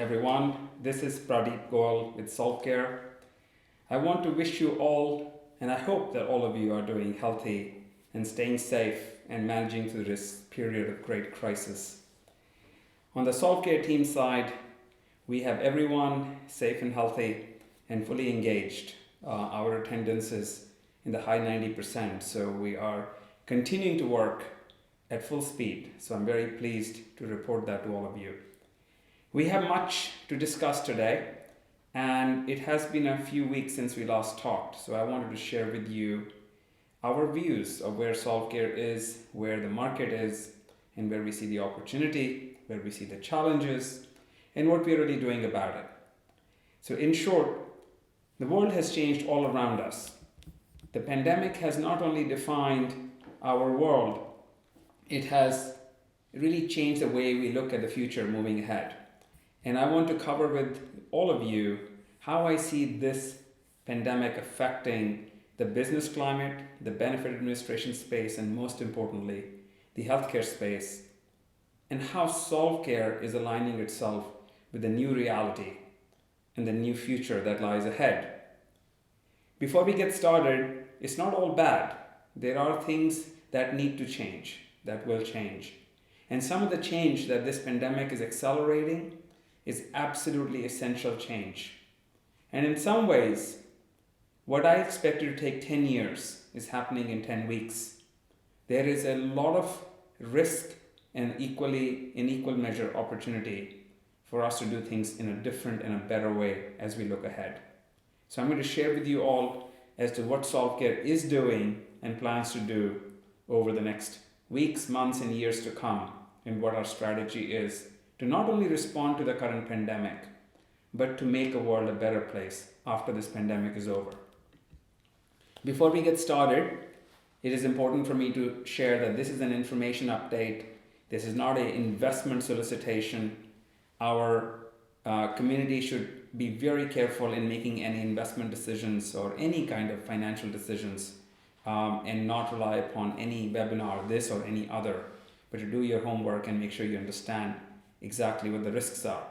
everyone. This is Pradeep Goel with Solve.Care. I want to wish you all, and I hope that all of you are doing healthy and staying safe and managing through this period of great crisis. On the Solve.Care team side, we have everyone safe and healthy and fully engaged. Our attendance is in the high 90%, so we are continuing to work at full speed. So I'm very pleased to report that to all of you. We have much to discuss today, and it has been a few weeks since we last talked. So I wanted to share with you our views of where Solve.Care is, where the market is, and where we see the opportunity, where we see the challenges, and what we're really doing about it. So in short, the world has changed all around us. The pandemic has not only defined our world, it has really changed the way we look at the future moving ahead. And I want to cover with all of you how I see this pandemic affecting the business climate, the benefit administration space, and most importantly, the healthcare space, and how Solve.Care is aligning itself with the new reality and the new future that lies ahead. Before we get started, it's not all bad. There are things that need to change, that will change. And some of the change that this pandemic is accelerating is absolutely essential change. And in some ways, what I expected to take 10 years is happening in 10 weeks. There is a lot of risk and in equal measure opportunity for us to do things in a different and a better way as we look ahead. So I'm going to share with you all as to what Solve.Care is doing and plans to do over the next weeks, months, and years to come, and what our strategy is to not only respond to the current pandemic, but to make a world a better place after this pandemic is over. Before we get started, it is important for me to share that this is an information update. This is not an investment solicitation. Our community should be very careful in making any investment decisions or any kind of financial decisions and not rely upon any webinar, this or any other, but to do your homework and make sure you understand exactly what the risks are.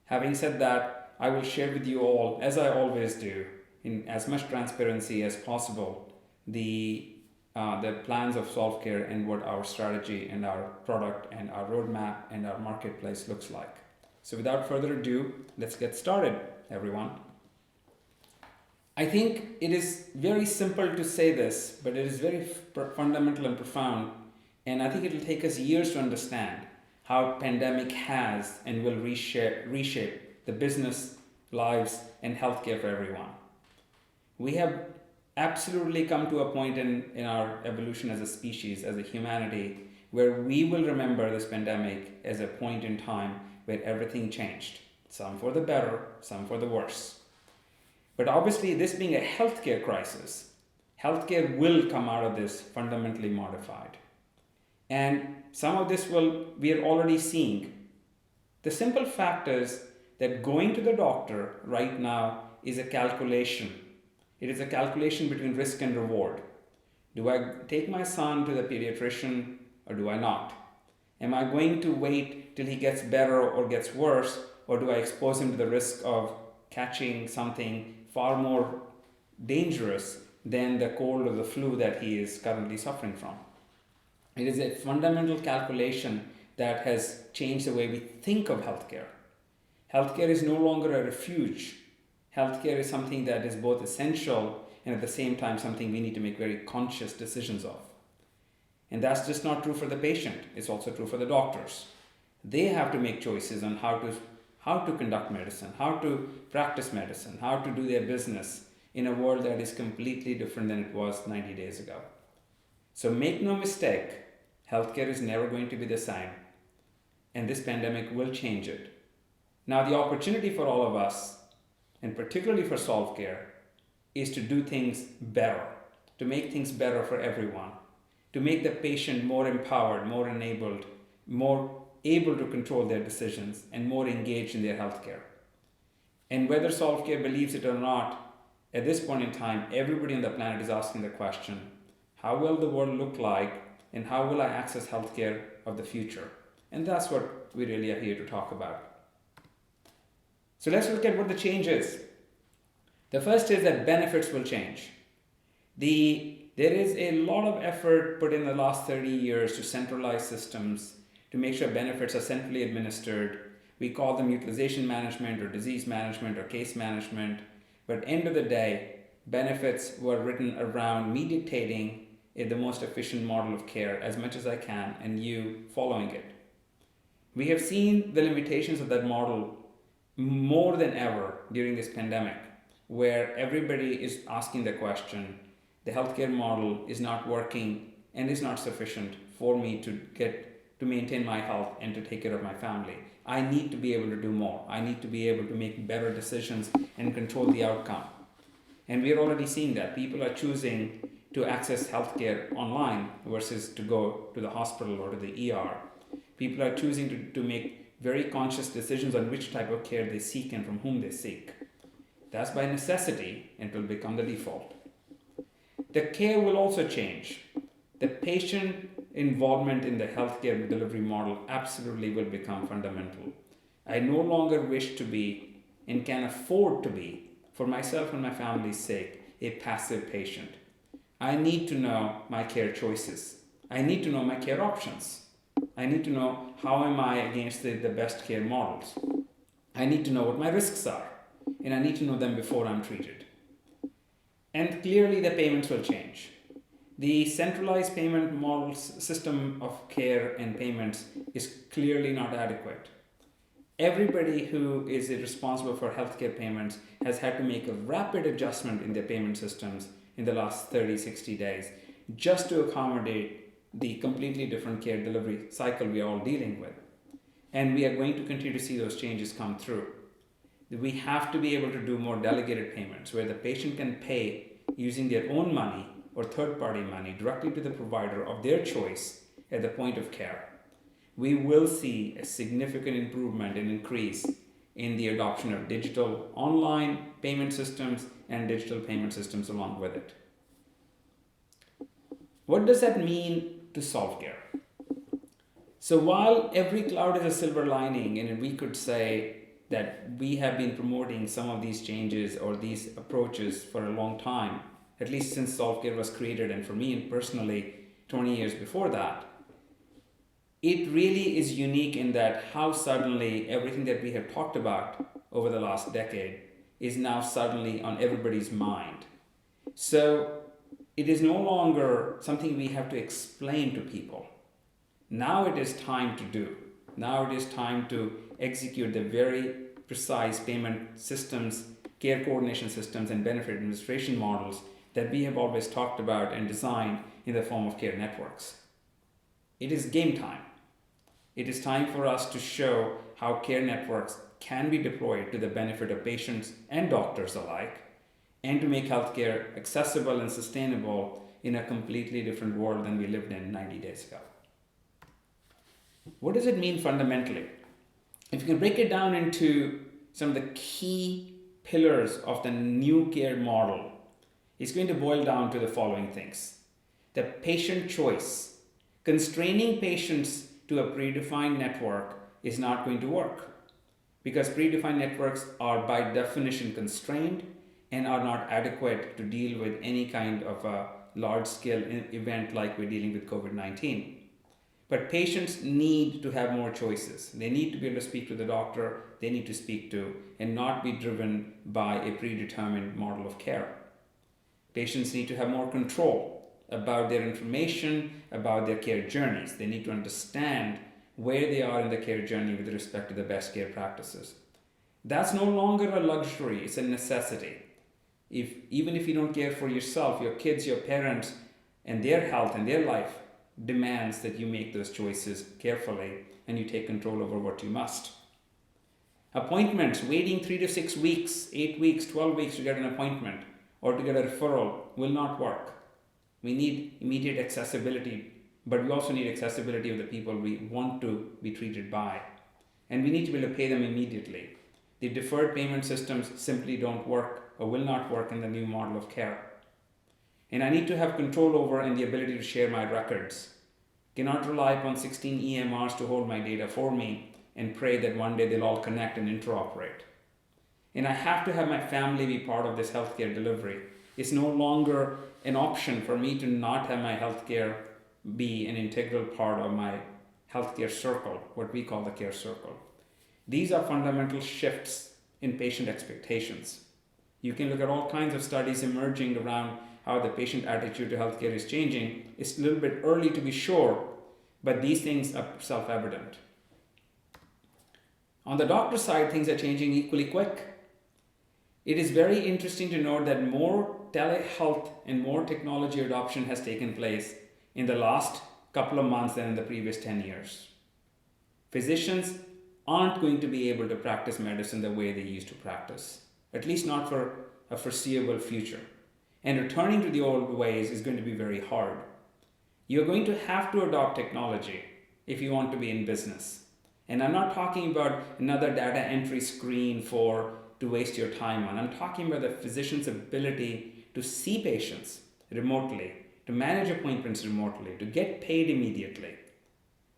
Having said that, I will share with you all, as I always do, in as much transparency as possible, the plans of Solve.Care and what our strategy and our product and our roadmap and our marketplace looks like. So without further ado, let's get started, everyone. I think it is very simple to say this, but it is very fundamental and profound, and I think it will take us years to understand how pandemic has and will reshape the business, lives, and healthcare for everyone. We have absolutely come to a point in our evolution as a species, as a humanity, where we will remember this pandemic as a point in time where everything changed, some for the better, some for the worse. But obviously, this being a healthcare crisis, healthcare will come out of this fundamentally modified. And some of this we are already seeing. The simple fact is that going to the doctor right now is a calculation. It is a calculation between risk and reward. Do I take my son to the pediatrician or do I not? Am I going to wait till he gets better or gets worse, or do I expose him to the risk of catching something far more dangerous than the cold or the flu that he is currently suffering from? It is a fundamental calculation that has changed the way we think of healthcare. Healthcare is no longer a refuge. Healthcare is something that is both essential and at the same time something we need to make very conscious decisions of. And that's just not true for the patient. It's also true for the doctors. They have to make choices on how to conduct medicine, how to practice medicine, how to do their business in a world that is completely different than it was 90 days ago. So make no mistake, healthcare is never going to be the same, and this pandemic will change it. Now, the opportunity for all of us, and particularly for Solve.Care, is to do things better, to make things better for everyone, to make the patient more empowered, more enabled, more able to control their decisions, and more engaged in their healthcare. And whether Solve.Care believes it or not, at this point in time, everybody on the planet is asking the question, how will the world look like, and how will I access healthcare of the future? And that's what we really are here to talk about. So let's look at what the change is. The first is that benefits will change. There is a lot of effort put in the last 30 years to centralize systems to make sure benefits are centrally administered. We call them utilization management or disease management or case management. But at the end of the day, benefits were written around me dictating the most efficient model of care as much as I can and you following it. We have seen the limitations of that model more than ever during this pandemic, where everybody is asking the question, the healthcare model is not working and is not sufficient for me to maintain my health and to take care of my family. I need to be able to do more. I need to be able to make better decisions and control the outcome. And we are already seeing that. People are choosing to access healthcare online versus to go to the hospital or to the ER. People are choosing to make very conscious decisions on which type of care they seek and from whom they seek. That's by necessity and will become the default. The care will also change. The patient involvement in the healthcare delivery model absolutely will become fundamental. I no longer wish to be and can afford to be, for myself and my family's sake, a passive patient. I need to know my care choices. I need to know my care options. I need to know how am I against the best care models. I need to know what my risks are, and I need to know them before I'm treated. And clearly the payments will change. The centralized payment model system of care and payments is clearly not adequate. Everybody who is responsible for healthcare payments has had to make a rapid adjustment in their payment systems in the last 30, 60 days just to accommodate the completely different care delivery cycle we are all dealing with. And we are going to continue to see those changes come through. We have to be able to do more delegated payments where the patient can pay using their own money or third-party money directly to the provider of their choice at the point of care. We will see a significant improvement and increase in the adoption of digital online payment systems and digital payment systems along with it. What does that mean to Solve.Care? So while every cloud is a silver lining, and we could say that we have been promoting some of these changes or these approaches for a long time, at least since Solve.Care was created, and for me personally 20 years before that, it really is unique in that how suddenly everything that we have talked about over the last decade is now suddenly on everybody's mind. So it is no longer something we have to explain to people. Now it is time to do. Now it is time to execute the very precise payment systems, care coordination systems, and benefit administration models that we have always talked about and designed in the form of care networks. It is game time. It is time for us to show how care networks can be deployed to the benefit of patients and doctors alike, and to make healthcare accessible and sustainable in a completely different world than we lived in 90 days ago. What does it mean fundamentally? If you can break it down into some of the key pillars of the new care model, it's going to boil down to the following things. The patient choice. Constraining patients to a predefined network is not going to work because predefined networks are by definition constrained and are not adequate to deal with any kind of a large-scale event like we're dealing with COVID-19. But patients need to have more choices. They need to be able to speak to the doctor they need to speak to and not be driven by a predetermined model of care. Patients need to have more control about their information, about their care journeys. They need to understand where they are in the care journey with respect to the best care practices. That's no longer a luxury, it's a necessity. Even if you don't care for yourself, your kids, your parents, and their health and their life demands that you make those choices carefully and you take control over what you must. Appointments, waiting 3 to 6 weeks, 8 weeks, 12 weeks to get an appointment or to get a referral will not work. We need immediate accessibility, but we also need accessibility of the people we want to be treated by. And we need to be able to pay them immediately. The deferred payment systems simply don't work or will not work in the new model of care. And I need to have control over and the ability to share my records. Cannot rely upon 16 EMRs to hold my data for me and pray that one day they'll all connect and interoperate. and I have to have my family be part of this healthcare delivery. It's no longer an option for me to not have my healthcare be an integral part of my healthcare circle, what we call the care circle. These are fundamental shifts in patient expectations. You can look at all kinds of studies emerging around how the patient attitude to healthcare is changing. It's a little bit early to be sure, but these things are self-evident. On the doctor side, things are changing equally quick. It is very interesting to note that more telehealth and more technology adoption has taken place in the last couple of months than in the previous 10 years. Physicians aren't going to be able to practice medicine the way they used to practice, at least not for a foreseeable future. And returning to the old ways is going to be very hard. You're going to have to adopt technology if you want to be in business. And I'm not talking about another data entry screen to waste your time on. I'm talking about the physician's ability to see patients remotely, to manage appointments remotely, to get paid immediately.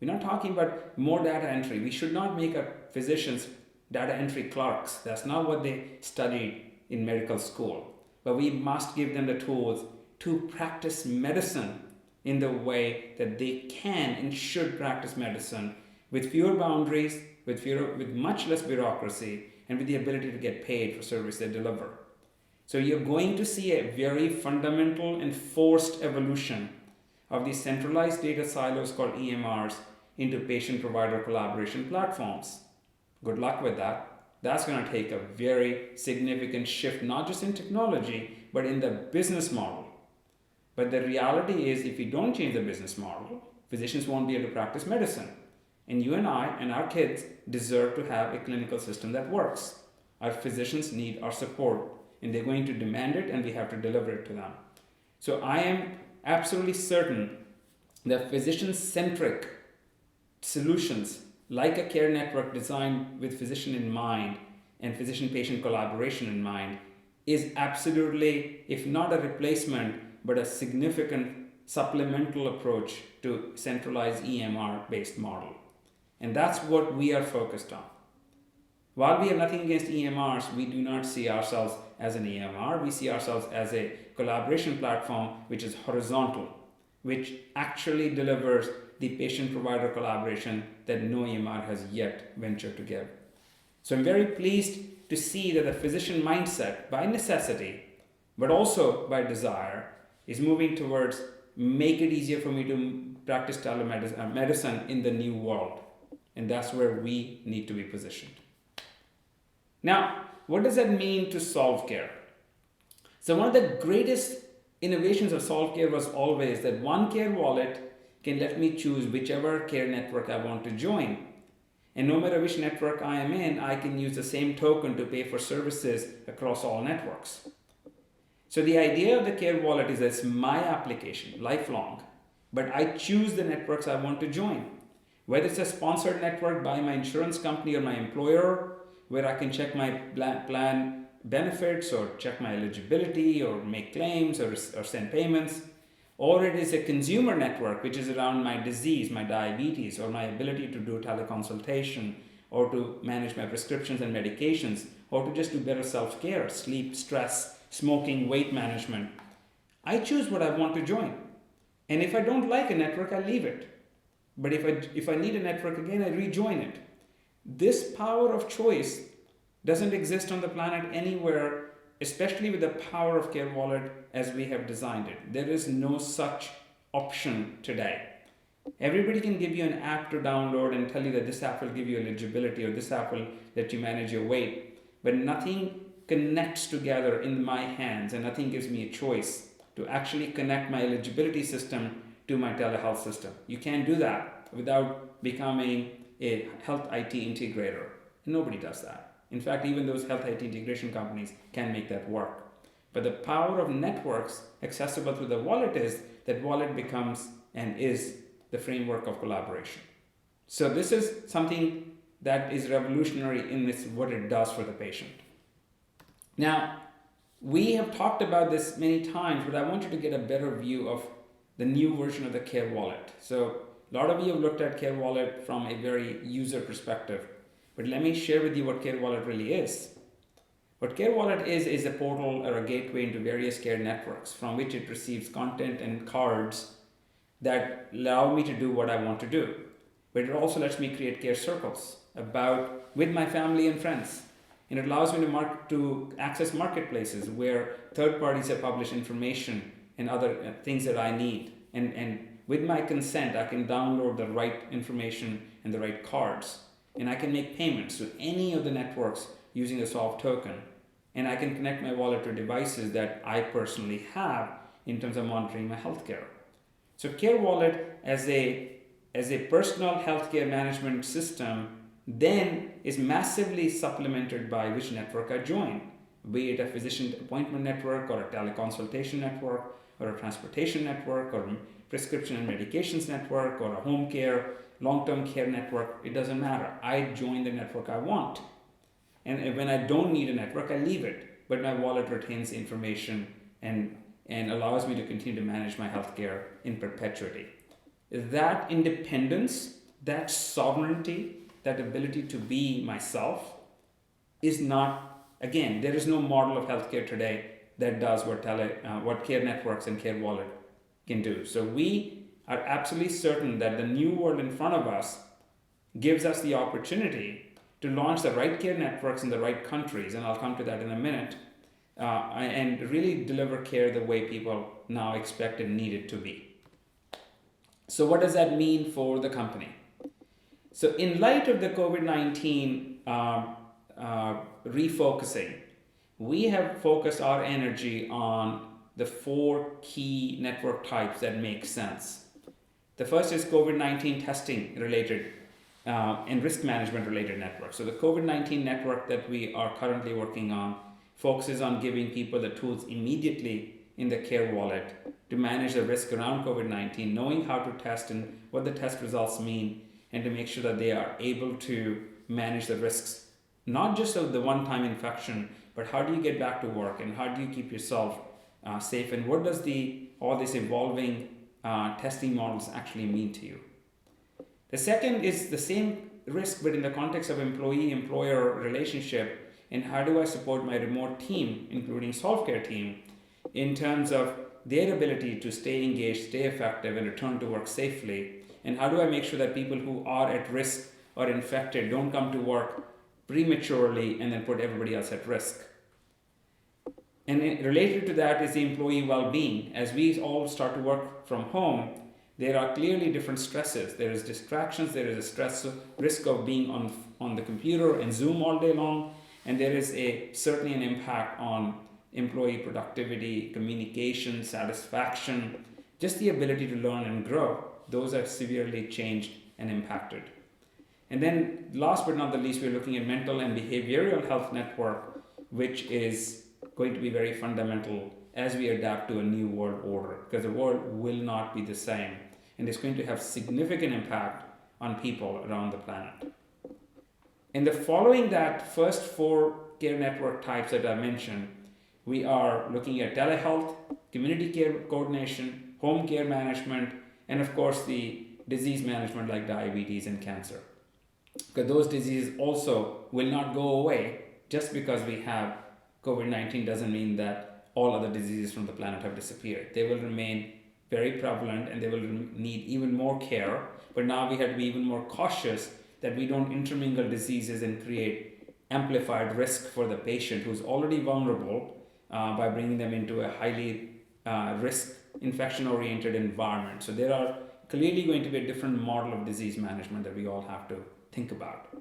We're not talking about more data entry. We should not make our physicians data entry clerks. That's not what they studied in medical school. But we must give them the tools to practice medicine in the way that they can and should practice medicine with fewer boundaries, with much less bureaucracy, and with the ability to get paid for service they deliver. So you're going to see a very fundamental and forced evolution of these centralized data silos called EMRs into patient-provider collaboration platforms. Good luck with that. That's going to take a very significant shift, not just in technology, but in the business model. But the reality is, if you don't change the business model, physicians won't be able to practice medicine. And you and I and our kids deserve to have a clinical system that works. Our physicians need our support, and they're going to demand it, and we have to deliver it to them. So I am absolutely certain that physician-centric solutions like a care network designed with physician in mind and physician-patient collaboration in mind is absolutely, if not a replacement, but a significant supplemental approach to centralized EMR-based model. And that's what we are focused on. While we have nothing against EMRs, we do not see ourselves as an EMR. We see ourselves as a collaboration platform which is horizontal, which actually delivers the patient-provider collaboration that no EMR has yet ventured to give. So I'm very pleased to see that the physician mindset, by necessity, but also by desire, is moving towards make it easier for me to practice telemedicine in the new world. And that's where we need to be positioned. Now, what does that mean to Solve.Care? So one of the greatest innovations of Solve.Care was always that one care wallet can let me choose whichever care network I want to join. And no matter which network I am in, I can use the same token to pay for services across all networks. So the idea of the care wallet is that it's my application, lifelong, but I choose the networks I want to join. Whether it's a sponsored network by my insurance company or my employer, where I can check my plan benefits or check my eligibility or make claims or send payments, or it is a consumer network which is around my disease, my diabetes, or my ability to do teleconsultation, or to manage my prescriptions and medications, or to just do better self-care, sleep, stress, smoking, weight management. I choose what I want to join. And if I don't like a network, I leave it. But if I need a network again, I rejoin it. This power of choice doesn't exist on the planet anywhere, especially with the power of Care Wallet as we have designed it. There is no such option today. Everybody can give you an app to download and tell you that this app will give you eligibility or this app will let you manage your weight, but nothing connects together in my hands and nothing gives me a choice to actually connect my eligibility system to my telehealth system. You can't do that without becoming a health IT integrator. Nobody does that. In fact, even those health IT integration companies can make that work. But the power of networks accessible through the wallet is that wallet becomes and is the framework of collaboration. So this is something that is revolutionary in what it does for the patient. Now, we have talked about this many times, but I want you to get a better view of the new version of the Care Wallet. So a lot of you have looked at Care Wallet from a very user perspective, but let me share with you what Care Wallet really is. What Care Wallet is a portal or a gateway into various care networks from which it receives content and cards that allow me to do what I want to do. But it also lets me create care circles with my family and friends. And it allows me to access marketplaces where third parties have published information and other things that I need. And with my consent, I can download the right information and the right cards. And I can make payments to any of the networks using the Solve token. And I can connect my wallet to devices that I personally have in terms of monitoring my healthcare. So Care Wallet as a personal healthcare management system then is massively supplemented by which network I join, be it a physician appointment network or a teleconsultation network or a transportation network or a prescription and medications network or a home care, long-term care network. It doesn't matter. I join the network I want. And when I don't need a network, I leave it. But my wallet retains information and allows me to continue to manage my healthcare in perpetuity. That independence, that sovereignty, that ability to be myself is not, again, there is no model of healthcare today that does what care networks and Care Wallet can do. So we are absolutely certain that the new world in front of us gives us the opportunity to launch the right care networks in the right countries, and I'll come to that in a minute, and really deliver care the way people now expect and need it to be. So what does that mean for the company? So in light of the COVID-19 refocusing, we have focused our energy on the 4 key network types that make sense. The first is COVID-19 testing related and risk management related networks. So the COVID-19 network that we are currently working on focuses on giving people the tools immediately in the Care Wallet to manage the risk around COVID-19, knowing how to test and what the test results mean, and to make sure that they are able to manage the risks, not just of the one-time infection, but how do you get back to work and how do you keep yourself safe, and what does all this evolving testing models actually mean to you. The second is the same risk, but in the context of employee-employer relationship, and how do I support my remote team, including Solve.Care team, in terms of their ability to stay engaged, stay effective, and return to work safely, and how do I make sure that people who are at risk or infected don't come to work prematurely and then put everybody else at risk. And related to that is the employee well-being. As we all start to work from home, there are clearly different stresses. There is distractions, there is a risk of being on the computer and Zoom all day long, and there is certainly an impact on employee productivity, communication, satisfaction, just the ability to learn and grow. Those are severely changed and impacted. And then last but not the least, we're looking at mental and behavioral health network, which is going to be very fundamental as we adapt to a new world order, because the world will not be the same, and it's going to have significant impact on people around the planet. In the following that first 4 care network types that I mentioned, we are looking at telehealth, community care coordination, home care management, and of course the disease management like diabetes and cancer. Because those diseases also will not go away. Just because we have COVID-19 doesn't mean that all other diseases from the planet have disappeared. They will remain very prevalent and they will need even more care. But now we have to be even more cautious that we don't intermingle diseases and create amplified risk for the patient who's already vulnerable by bringing them into a highly risk infection-oriented environment. So there are clearly going to be a different model of disease management that we all have to think about.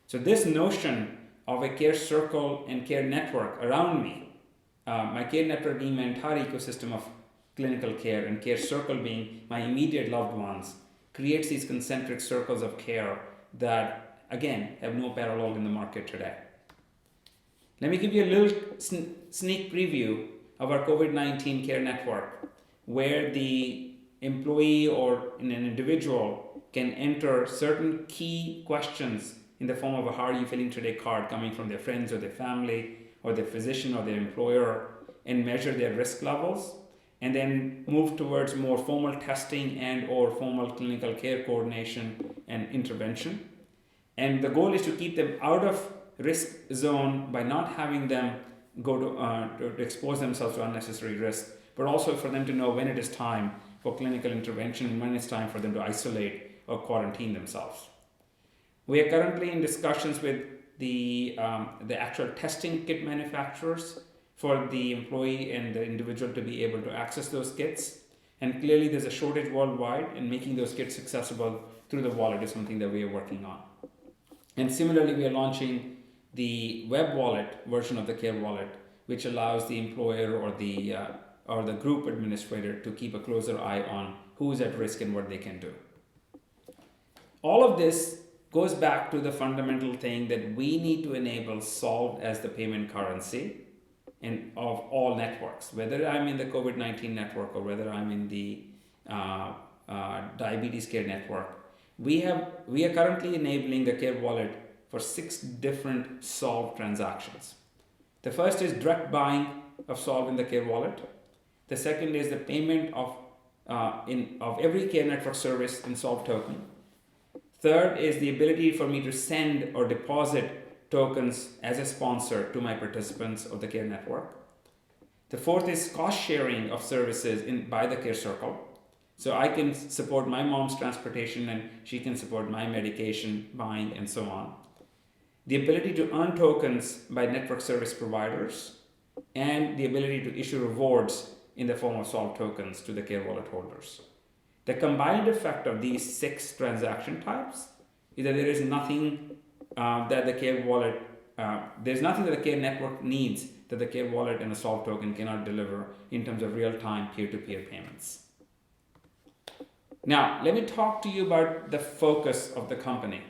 So this notion of a care circle and care network around me, my care network being my entire ecosystem of clinical care and care circle being my immediate loved ones, creates these concentric circles of care that, again, have no parallel in the market today. Let me give you a little sneak preview of our COVID-19 care network, where the employee or an individual can enter certain key questions in the form of a "how are you feeling today" card coming from their friends or their family or their physician or their employer, and measure their risk levels, and then move towards more formal testing and or formal clinical care coordination and intervention. And the goal is to keep them out of risk zone by not having them go to expose themselves to unnecessary risk, but also for them to know when it is time for clinical intervention and when it's time for them to isolate or quarantine themselves. We are currently in discussions with the actual testing kit manufacturers for the employee and the individual to be able to access those kits. And clearly there's a shortage worldwide, and making those kits accessible through the wallet is something that we are working on. And similarly, we are launching the web wallet version of the Care Wallet, which allows the employer or the group administrator to keep a closer eye on who is at risk and what they can do. All of this goes back to the fundamental thing that we need to enable Solve as the payment currency of all networks, whether I'm in the COVID-19 network or whether I'm in the diabetes care network. We are currently enabling the Care Wallet for 6 different Solve transactions. The first is direct buying of Solve in the Care Wallet. The second is the payment of every care network service in Solve token. Third is the ability for me to send or deposit tokens as a sponsor to my participants of the care network. The fourth is cost sharing of services by the care circle. So I can support my mom's transportation and she can support my medication buying and so on. The ability to earn tokens by network service providers, and the ability to issue rewards in the form of Solve tokens to the Care Wallet holders. The combined effect of these 6 transaction types is that there is nothing that the Care Wallet, there's nothing that the Care Network needs that the Care Wallet and a Solve token cannot deliver in terms of real-time peer-to-peer payments. Now, let me talk to you about the focus of the company.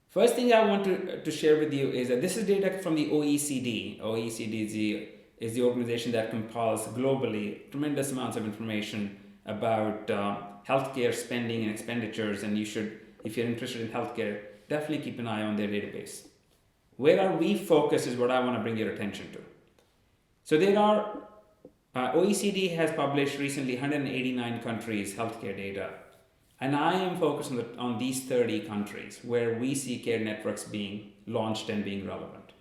First thing I want to share with you is that this is data from the OECD. OECD is the organization that compiles globally tremendous amounts of information about healthcare spending and expenditures, and you should, if you're interested in healthcare, definitely keep an eye on their database. Where are we focused is what I want to bring your attention to. So there are, OECD has published recently 189 countries' healthcare data, and I am focused on these 30 countries where we see care networks being launched and being relevant.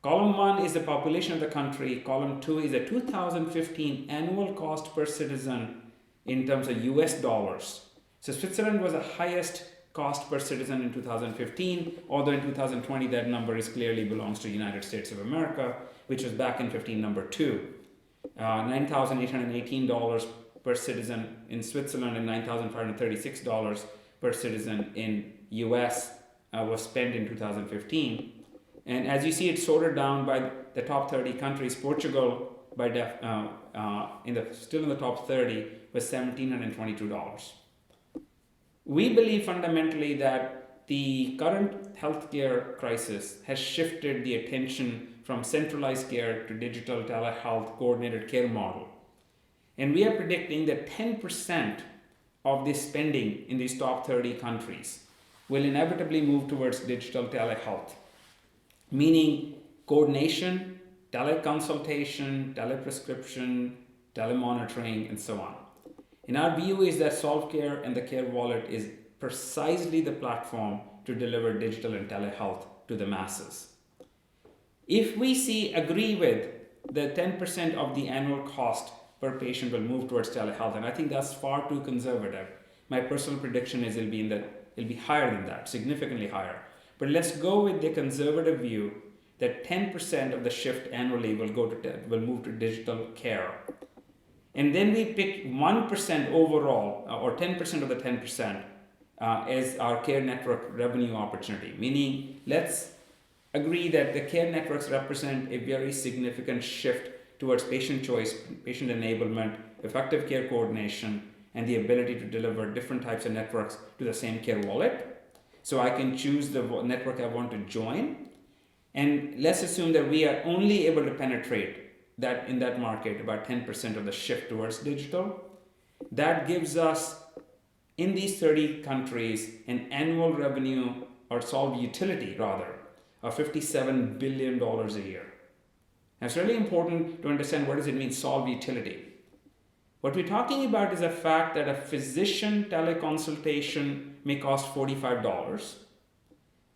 Column 1 is the population of the country. Column 2 is the 2015 annual cost per citizen in terms of US dollars. So Switzerland was the highest cost per citizen in 2015, although in 2020 that number is clearly belongs to the United States of America, which was back in 15 number 2. $9,818 per citizen in Switzerland and $9,536 per citizen in US was spent in 2015. And as you see, it's sorted down by the top 30 countries. Portugal, still in the top 30, was $1,722. We believe fundamentally that the current healthcare crisis has shifted the attention from centralized care to digital telehealth coordinated care model. And we are predicting that 10% of the spending in these top 30 countries will inevitably move towards digital telehealth, meaning coordination, teleconsultation, teleprescription, telemonitoring, and so on. And our view is that Solve.Care and the Care Wallet is precisely the platform to deliver digital and telehealth to the masses. If we agree with the 10% of the annual cost per patient will move towards telehealth, and I think that's far too conservative. My personal prediction is it'll be higher than that, significantly higher. But let's go with the conservative view that 10% of the shift annually will move to digital care. And then we pick 1% overall, or 10% of the 10% as our care network revenue opportunity. Meaning, let's agree that the care networks represent a very significant shift towards patient choice, patient enablement, effective care coordination, and the ability to deliver different types of networks to the same care wallet. So I can choose the network I want to join. And let's assume that we are only able to penetrate that in that market about 10% of the shift towards digital. That gives us, in these 30 countries, an annual revenue, or Solve utility rather, of $57 billion a year. Now it's really important to understand what does it mean, Solve utility. What we're talking about is the fact that a physician teleconsultation may cost $45,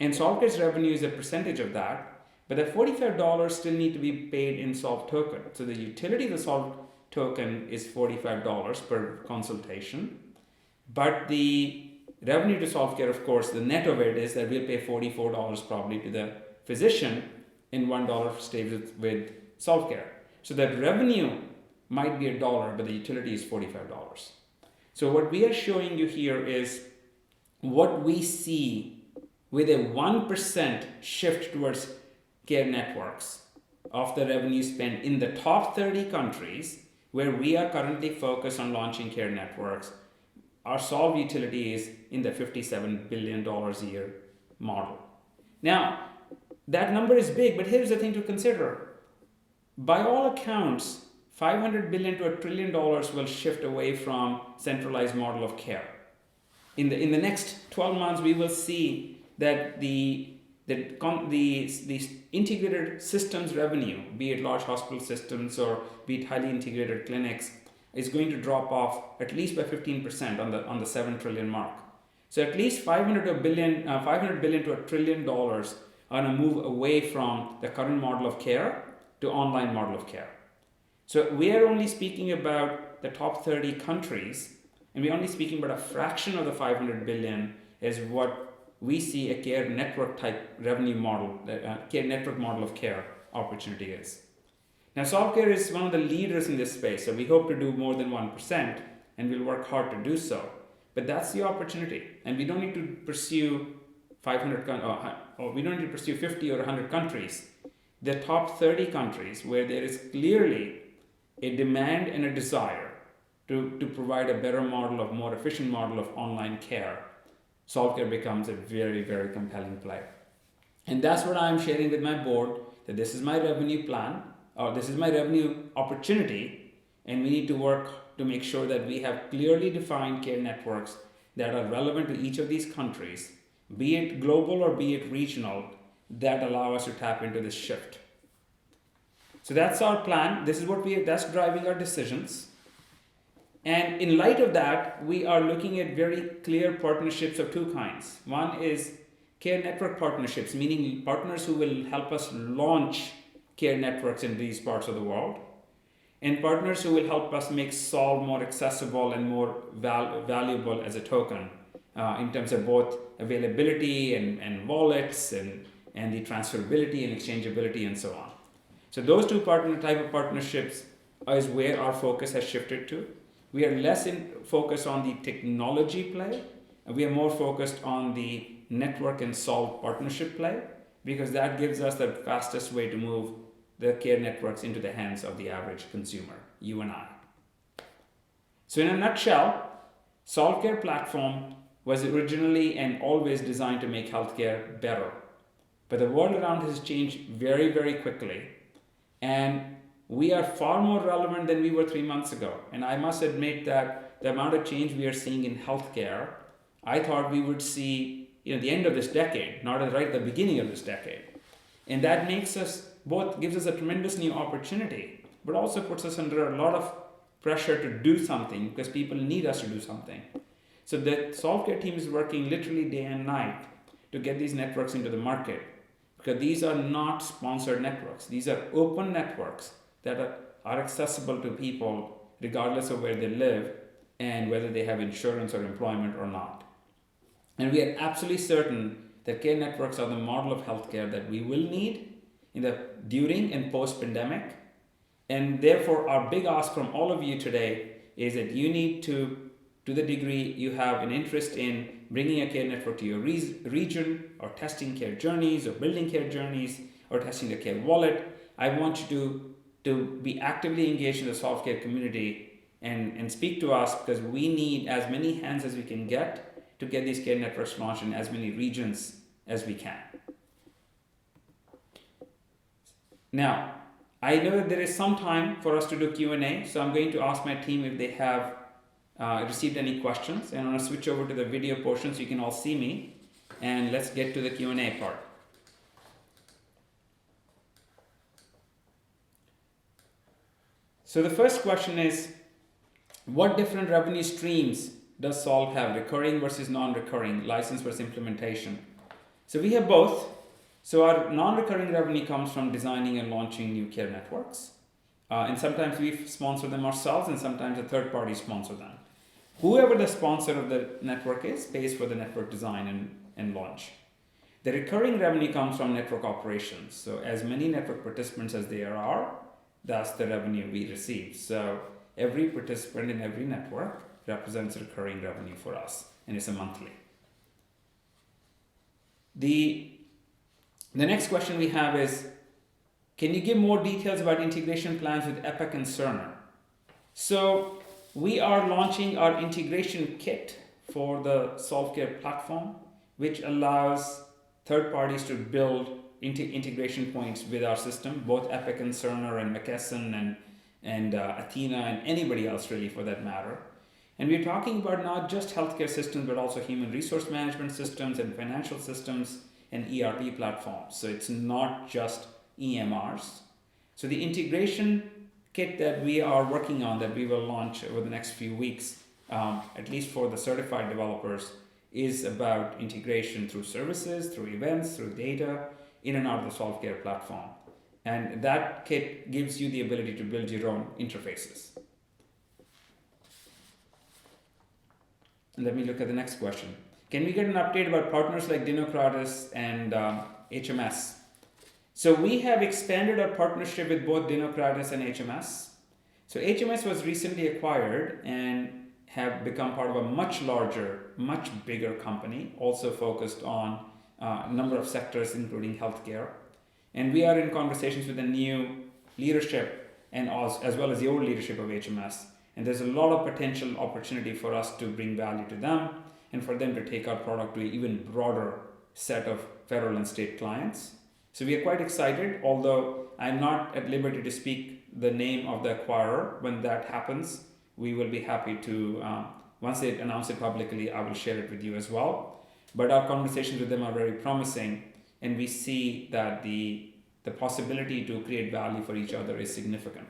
And Solve.Care's revenue is a percentage of that, but the $45 still need to be paid in Solve token. So the utility of the Solve token is $45 per consultation, but the revenue to Solve.Care, of course, the net of it is that we'll pay $44 probably to the physician and $1 stays with Solve.Care. So that revenue might be $1, but the utility is $45. So what we are showing you here is what we see with a 1% shift towards care networks of the revenue spent in the top 30 countries where we are currently focused on launching care networks. Our Solve utility is in the $57 billion a year model. Now, that number is big, but here's the thing to consider. By all accounts, $500 billion to $1 trillion will shift away from centralized model of care. In the next 12 months, we will see that the integrated systems revenue, be it large hospital systems or be it highly integrated clinics, is going to drop off at least by 15% on the 7 trillion mark. So at least $500 billion to $1 trillion are going to move away from the current model of care to online model of care. So we are only speaking about the top 30 countries, and we're only speaking about a fraction of the 500 billion is what we see a care network type revenue model, care network model of care opportunity is. Now, Solve.Care is one of the leaders in this space, so we hope to do more than 1%, and we'll work hard to do so. But that's the opportunity, and we don't need to pursue 50 or 100 countries. The top 30 countries where there is clearly a demand and a desire to provide a better model of more efficient model of online care, Solve.Care becomes a very, very compelling play. And that's what I'm sharing with my board, that this is my revenue plan, or this is my revenue opportunity, and we need to work to make sure that we have clearly defined care networks that are relevant to each of these countries, be it global or be it regional, that allow us to tap into this shift. So that's our plan. This is that's driving our decisions. And in light of that, we are looking at very clear partnerships of two kinds. One is care network partnerships, meaning partners who will help us launch care networks in these parts of the world, and partners who will help us make Solve more accessible and more valuable as a token in terms of both availability and wallets and the transferability and exchangeability and so on. So those two type of partnerships is where our focus has shifted to. We are less focused on the technology play, and we are more focused on the network and Solve partnership play, because that gives us the fastest way to move the care networks into the hands of the average consumer, you and I. So in a nutshell, Solve.Care platform was originally and always designed to make healthcare better. But the world around has changed very, very quickly. And we are far more relevant than we were 3 months ago. And I must admit that the amount of change we are seeing in healthcare, I thought we would see the end of this decade, not right at the beginning of this decade. And that gives us a tremendous new opportunity, but also puts us under a lot of pressure to do something because people need us to do something. So the Solve.Care team is working literally day and night to get these networks into the market, because these are not sponsored networks. These are open networks that are accessible to people regardless of where they live and whether they have insurance or employment or not. And we are absolutely certain that care networks are the model of healthcare that we will need during and post-pandemic. And therefore, our big ask from all of you today is that you need to the degree you have an interest in bringing a care network to your region, or testing care journeys, or building care journeys, or testing the care wallet, I want you to be actively engaged in the Solve.Care community and speak to us, because we need as many hands as we can get to get these care networks launched in as many regions as we can. Now, I know that there is some time for us to do Q&A, so I'm going to ask my team if they have received any questions, and I'm going to switch over to the video portion so you can all see me, and let's get to the Q&A part. So the first question is, what different revenue streams does Solve have, recurring versus non-recurring, license versus implementation? So we have both. So our non-recurring revenue comes from designing and launching new care networks. And sometimes we sponsor them ourselves, and sometimes a third party sponsor them. Whoever the sponsor of the network is pays for the network design and launch. The recurring revenue comes from network operations. So as many network participants as there are, that's the revenue we receive. So every participant in every network represents recurring revenue for us, and it's a monthly. The next question we have is, can you give more details about integration plans with Epic and Cerner? So we are launching our integration kit for the Solve.Care platform, which allows third parties to build integration points with our system, both Epic and Cerner and McKesson and Athena and anybody else really for that matter. And we're talking about not just healthcare systems, but also human resource management systems and financial systems and ERP platforms. So it's not just EMRs. So the integration kit that we are working on, that we will launch over the next few weeks, at least for the certified developers, is about integration through services, through events, through data, in and out of the Solve.Care platform. And that kit gives you the ability to build your own interfaces. Let me look at the next question. Can we get an update about partners like Dinokratis and HMS? So we have expanded our partnership with both Dinokratis and HMS. So HMS was recently acquired and have become part of a much larger, much bigger company, also focused on a number of sectors, including healthcare. And we are in conversations with the new leadership and as well as the old leadership of HMS. And there's a lot of potential opportunity for us to bring value to them and for them to take our product to an even broader set of federal and state clients. So we are quite excited, although I'm not at liberty to speak the name of the acquirer. When that happens, we will be happy to, once they announce it publicly, I will share it with you as well. But our conversations with them are very promising, and we see that the possibility to create value for each other is significant.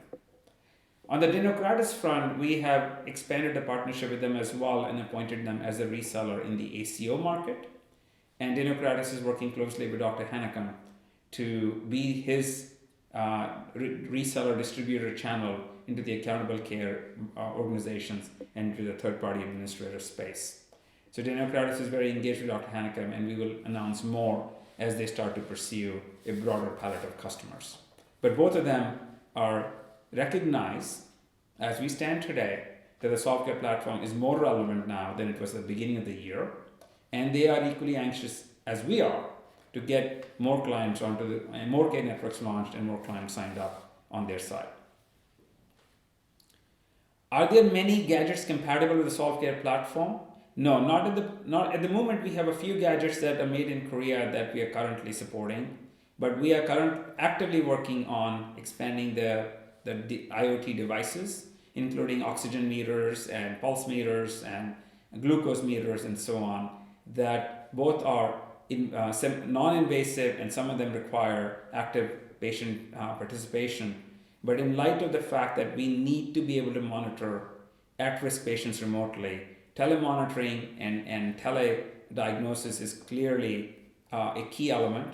On the Dinokratis front, we have expanded the partnership with them as well and appointed them as a reseller in the ACO market. And Dinokratis is working closely with Dr. Hannekam to be his reseller distributor channel into the accountable care organizations and to the third-party administrator space. So Dinokratis is very engaged with Dr. Hannekam, and we will announce more as they start to pursue a broader palette of customers. But both of them are recognize, as we stand today, that the Solve.Care platform is more relevant now than it was at the beginning of the year, and they are equally anxious as we are to get more clients onto more care networks launched and more clients signed up on their side. Are there many gadgets compatible with the Solve.Care platform? No, not at the moment. We have a few gadgets that are made in Korea that we are currently supporting, but we are actively working on expanding the IoT devices, including oxygen meters and pulse meters and glucose meters and so on, that both are non-invasive and some of them require active patient participation. But in light of the fact that we need to be able to monitor at-risk patients remotely, telemonitoring and telediagnosis is clearly a key element.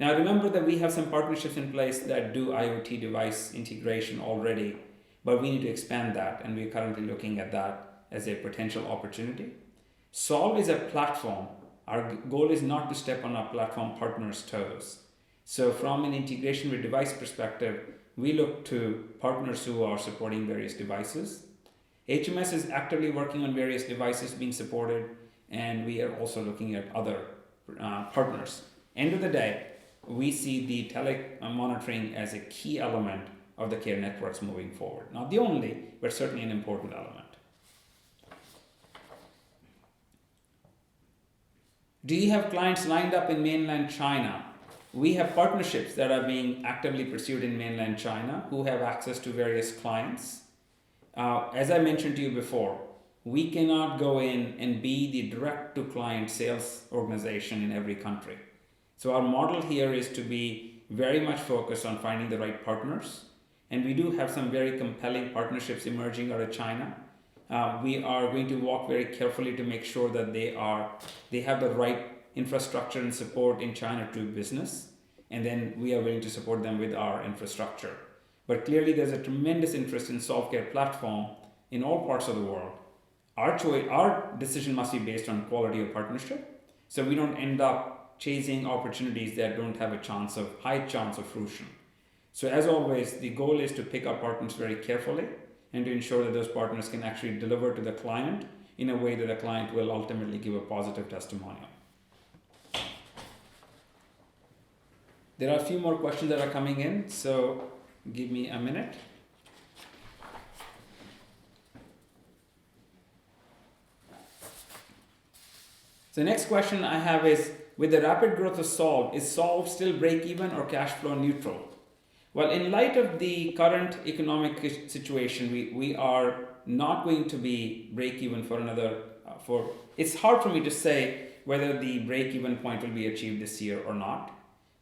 Now remember that we have some partnerships in place that do IoT device integration already, but we need to expand that, and we're currently looking at that as a potential opportunity. Solve is a platform. Our goal is not to step on our platform partners' toes. So from an integration with device perspective, we look to partners who are supporting various devices. HMS is actively working on various devices being supported, and we are also looking at other partners. End of the day, we see the telemonitoring as a key element of the care networks moving forward. Not the only, but certainly an important element. Do you have clients lined up in mainland China? We have partnerships that are being actively pursued in mainland China who have access to various clients. As I mentioned to you before, we cannot go in and be the direct-to-client sales organization in every country. So our model here is to be very much focused on finding the right partners. And we do have some very compelling partnerships emerging out of China. We are going to walk very carefully to make sure that they have the right infrastructure and support in China to business, and then we are willing to support them with our infrastructure. But clearly there's a tremendous interest in Solve.Care platform in all parts of the world. Our decision must be based on quality of partnership, so we don't end up chasing opportunities that don't have a high chance of fruition. So as always, the goal is to pick our partners very carefully and to ensure that those partners can actually deliver to the client in a way that the client will ultimately give a positive testimonial. There are a few more questions that are coming in, so give me a minute. The next question I have is, with the rapid growth of Solve, is Solve still break even or cash flow neutral? Well, in light of the current economic situation, we are not going to be break even for another, it's hard for me to say whether the break even point will be achieved this year or not.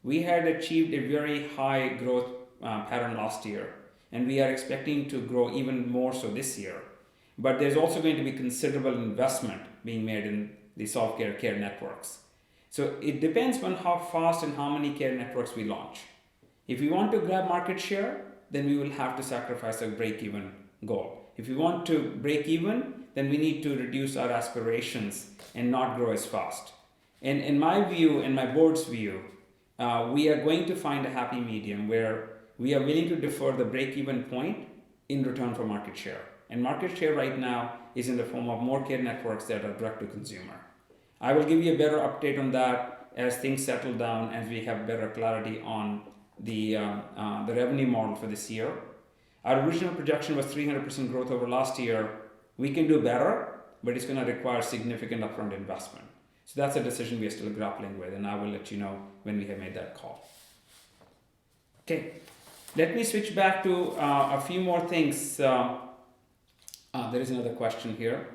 We had achieved a very high growth pattern last year, and we are expecting to grow even more so this year. But there's also going to be considerable investment being made in the Solve.Care care networks. So it depends on how fast and how many care networks we launch. If we want to grab market share, then we will have to sacrifice a break-even goal. If we want to break even, then we need to reduce our aspirations and not grow as fast. And in my view and my board's view, we are going to find a happy medium where we are willing to defer the break-even point in return for market share. And market share right now is in the form of more care networks that are direct to consumer. I will give you a better update on that as things settle down, as we have better clarity on the revenue model for this year. Our original projection was 300% growth over last year. We can do better, but it's going to require significant upfront investment. So that's a decision we are still grappling with, and I will let you know when we have made that call. Okay, let me switch back to a few more things. There is another question here.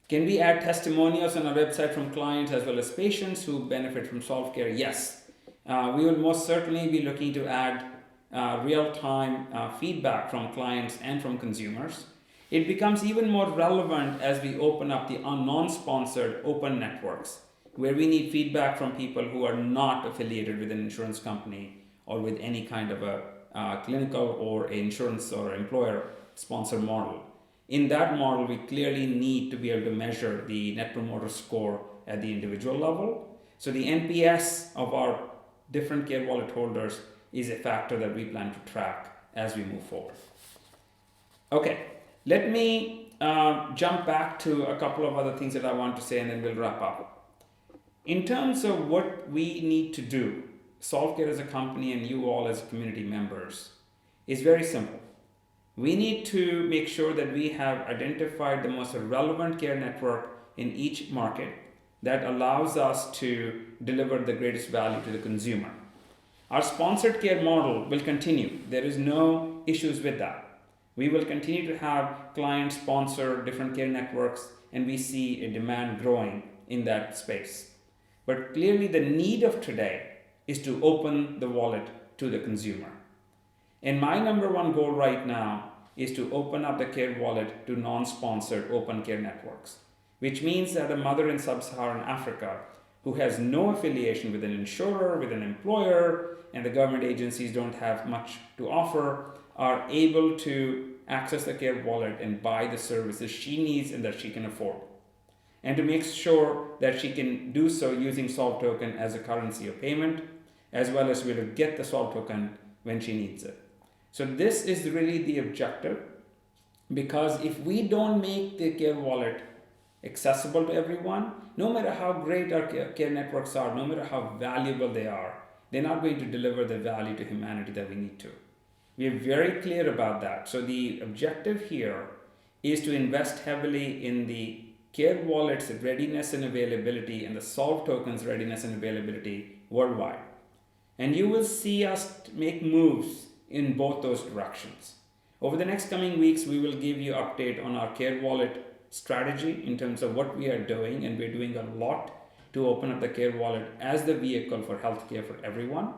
Can we add testimonials on our website from clients as well as patients who benefit from Solve.Care? Yes. We will most certainly be looking to add real-time feedback from clients and from consumers. It becomes even more relevant as we open up the non-sponsored open networks, where we need feedback from people who are not affiliated with an insurance company or with any kind of a clinical or insurance or employer sponsor model. In that model, we clearly need to be able to measure the Net Promoter Score at the individual level. So the NPS of our different care wallet holders is a factor that we plan to track as we move forward. Okay, let me jump back to a couple of other things that I want to say, and then we'll wrap up. In terms of what we need to do, Solve.Care as a company and you all as community members, is very simple. We need to make sure that we have identified the most relevant care network in each market that allows us to deliver the greatest value to the consumer. Our sponsored care model will continue. There is no issues with that. We will continue to have clients sponsor different care networks, and we see a demand growing in that space. But clearly the need of today is to open the wallet to the consumer. And my number one goal right now is to open up the care wallet to non-sponsored open care networks, which means that a mother in sub-Saharan Africa who has no affiliation with an insurer, with an employer, and the government agencies don't have much to offer, are able to access the care wallet and buy the services she needs and that she can afford. And to make sure that she can do so using Solve token as a currency of payment, as well as be able to get the Solve token when she needs it. So this is really the objective, because if we don't make the care wallet accessible to everyone, no matter how great our care networks are, no matter how valuable they are, they're not going to deliver the value to humanity that we need to. We are very clear about that. So the objective here is to invest heavily in the care wallet's readiness and availability and the Solve token's readiness and availability worldwide. And you will see us make moves in both those directions. Over the next coming weeks, we will give you an update on our care wallet strategy in terms of what we are doing, and we're doing a lot to open up the care wallet as the vehicle for healthcare for everyone,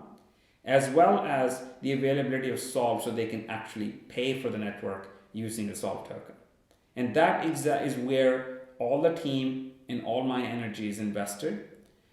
as well as the availability of Solve so they can actually pay for the network using the Solve token. And that is where all the team and all my energy is invested,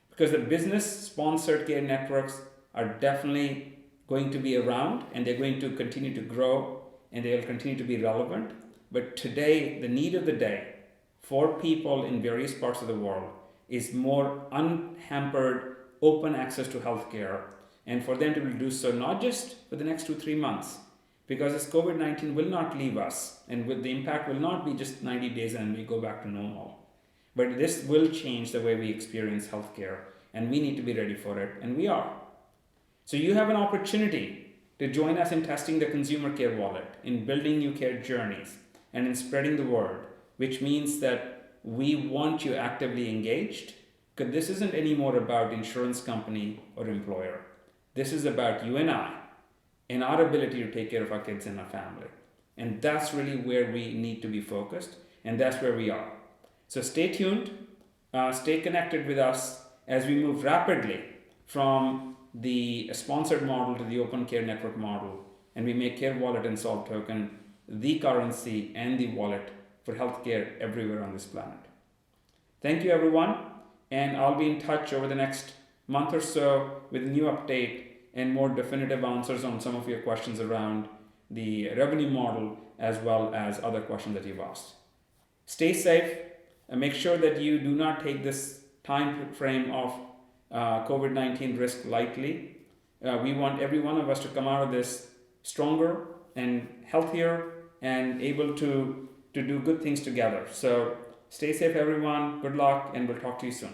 because the business sponsored care networks are definitely going to be around, and they're going to continue to grow, and they'll continue to be relevant. But today, the need of the day for people in various parts of the world is more unhampered, open access to healthcare, and for them to do so not just for the next 2-3 months, because this COVID-19 will not leave us, and with the impact will not be just 90 days and we go back to normal. But this will change the way we experience healthcare, and we need to be ready for it, and we are. So you have an opportunity to join us in testing the consumer care wallet, in building new care journeys, and in spreading the word, which means that we want you actively engaged, because this isn't anymore about insurance company or employer. This is about you and I and our ability to take care of our kids and our family. And that's really where we need to be focused, and that's where we are. So stay tuned, stay connected with us as we move rapidly from the sponsored model to the open care network model, and we make Care Wallet and Solve Token the currency and the wallet for healthcare everywhere on this planet. Thank you, everyone, and I'll be in touch over the next month or so with a new update and more definitive answers on some of your questions around the revenue model, as well as other questions that you've asked. Stay safe and make sure that you do not take this time frame of COVID-19 risk lightly. We want every one of us to come out of this stronger and healthier and able to do good things together. So stay safe, everyone. Good luck, and we'll talk to you soon.